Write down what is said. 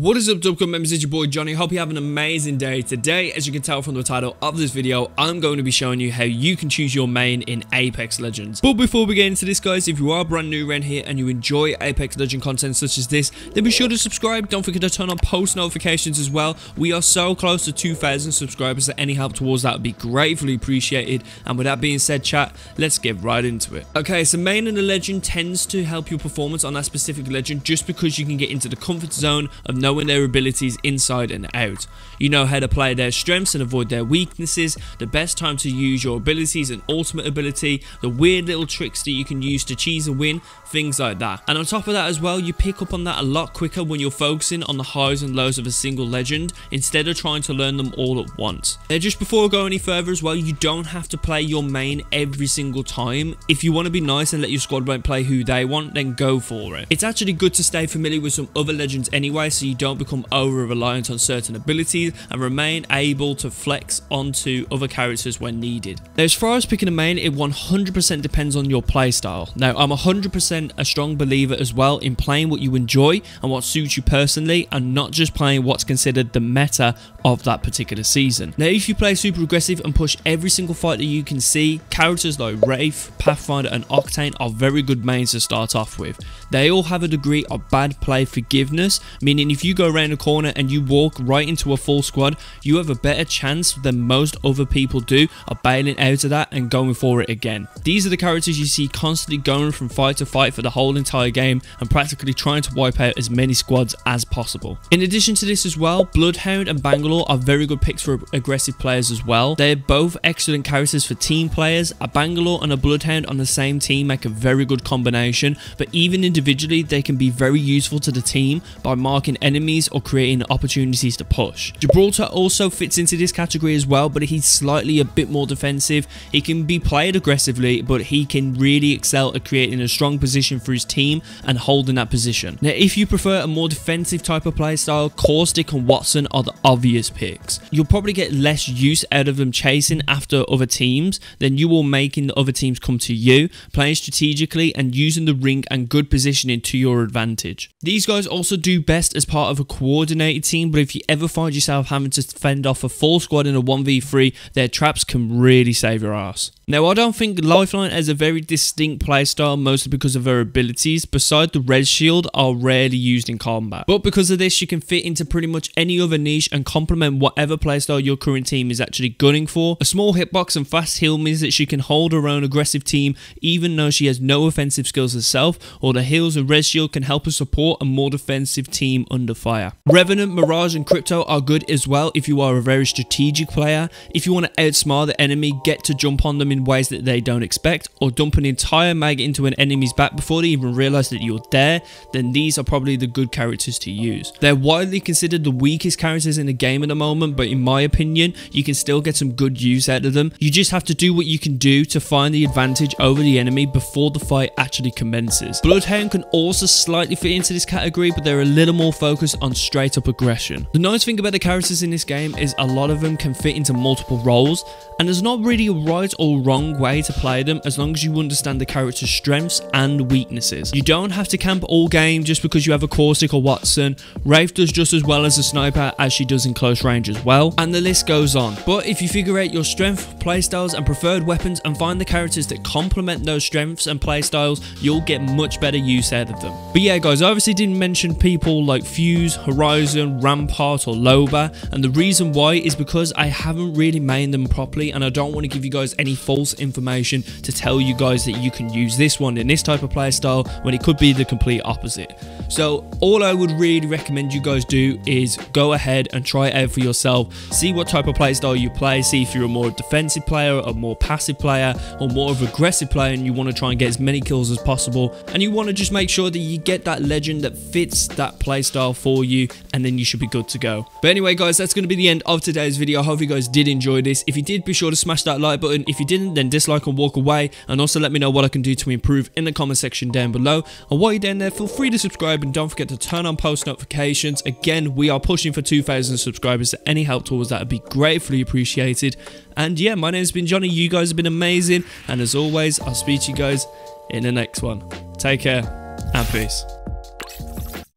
What is up, Dubcon members? It's your boy Johnny. Hope you have an amazing day. Today, as you can tell from the title of this video, I'm going to be showing you how you can choose your main in Apex Legends. But before we get into this, guys, if you are brand new around here and you enjoy Apex Legends content such as this, then be sure to subscribe. Don't forget to turn on post notifications as well. We are so close to 2,000 subscribers that any help towards that would be gratefully appreciated. And with that being said, chat, let's get right into it. Okay, so main in a legend tends to help your performance on that specific legend just because you can get into the comfort zone of knowing their abilities inside and out. You know how to play their strengths and avoid their weaknesses, the best time to use your abilities and ultimate ability, the weird little tricks that you can use to cheese a win, things like that. And on top of that as well, you pick up on that a lot quicker when you're focusing on the highs and lows of a single legend instead of trying to learn them all at once. Now, just before I go any further as well, you don't have to play your main every single time. If you want to be nice and let your squad mate play who they want, then go for it. It's actually good to stay familiar with some other legends anyway, so you don't become over reliant on certain abilities and remain able to flex onto other characters when needed. Now, as far as picking a main, it 100% depends on your playstyle. Now, I'm 100% a strong believer as well in playing what you enjoy and what suits you personally, and not just playing what's considered the meta of that particular season. Now, if you play super aggressive and push every single fight that you can see, characters like Wraith, Pathfinder and Octane are very good mains to start off with. They all have a degree of bad play forgiveness, meaning if you go around a corner and you walk right into a full squad, you have a better chance than most other people do of bailing out of that and going for it again. These are the characters you see constantly going from fight to fight for the whole entire game and practically trying to wipe out as many squads as possible. In addition to this as well, Bloodhound and Bangalore are very good picks for aggressive players as well. They're both excellent characters for team players. A Bangalore and a Bloodhound on the same team make a very good combination, but even individually they can be very useful to the team by marking enemies or creating opportunities to push. Gibraltar also fits into this category as well, but he's slightly a bit more defensive. He can be played aggressively, but he can really excel at creating a strong position for his team and holding that position. Now, if you prefer a more defensive type of playstyle, Caustic and Wattson are the obvious picks. You'll probably get less use out of them chasing after other teams than you will making the other teams come to you, playing strategically and using the ring and good positioning to your advantage. These guys also do best as part of a coordinated team, but if you ever find yourself having to fend off a full squad in a 1v3, their traps can really save your ass. Now, I don't think Lifeline has a very distinct playstyle, mostly because of her abilities, besides the red shield, are rarely used in combat. But because of this, you can fit into pretty much any other niche and complement whatever playstyle your current team is actually gunning for. A small hitbox and fast heal means that she can hold her own aggressive team even though she has no offensive skills herself, or the heals and red shield can help her support a more defensive team under fire. Revenant, Mirage and Crypto are good as well if you are a very strategic player. If you want to outsmart the enemy, get to jump on them in ways that they don't expect, or dump an entire mag into an enemy's back before they even realize that you're there, then these are probably the good characters to use. They're widely considered the weakest characters in the game at the moment, but in my opinion, you can still get some good use out of them. You just have to do what you can do to find the advantage over the enemy before the fight actually commences. Bloodhound can also slightly fit into this category, but they're a little more focused on straight up aggression. The nice thing about the characters in this game is a lot of them can fit into multiple roles, and there's not really a right or wrong way to play them as long as you understand the character's strengths and weaknesses. You don't have to camp all game just because you have a Caustic or Wattson. Wraith does just as well as a sniper as she does in close range as well, and the list goes on. But if you figure out your strength, playstyles and preferred weapons and find the characters that complement those strengths and playstyles, you'll get much better use out of them. But yeah guys, I obviously didn't mention people like Fuse, Horizon, Rampart or Loba, and the reason why is because I haven't really mained them properly and I don't want to give you guys any false information to tell you guys that you can use this one in this type of playstyle when it could be the complete opposite. So all I would really recommend you guys do is go ahead and try it out for yourself, see what type of playstyle you play, see if you're a more defensive player, a more passive player or more of an aggressive player and you want to try and get as many kills as possible, and you want to just make sure that you get that legend that fits that playstyle for you, and then you should be good to go. But anyway guys, that's going to be the end of today's video. I hope you guys did enjoy this. If you did, be sure to smash that like button. If you didn't, then dislike and walk away, and also let me know what I can do to improve in the comment section down below. And while you're down there, feel free to subscribe and don't forget to turn on post notifications. Again, we are pushing for 2,000 subscribers, so any help towards that would be gratefully appreciated. And yeah, my name's been Johnny, you guys have been amazing, and as always, I'll speak to you guys in the next one. Take care and peace.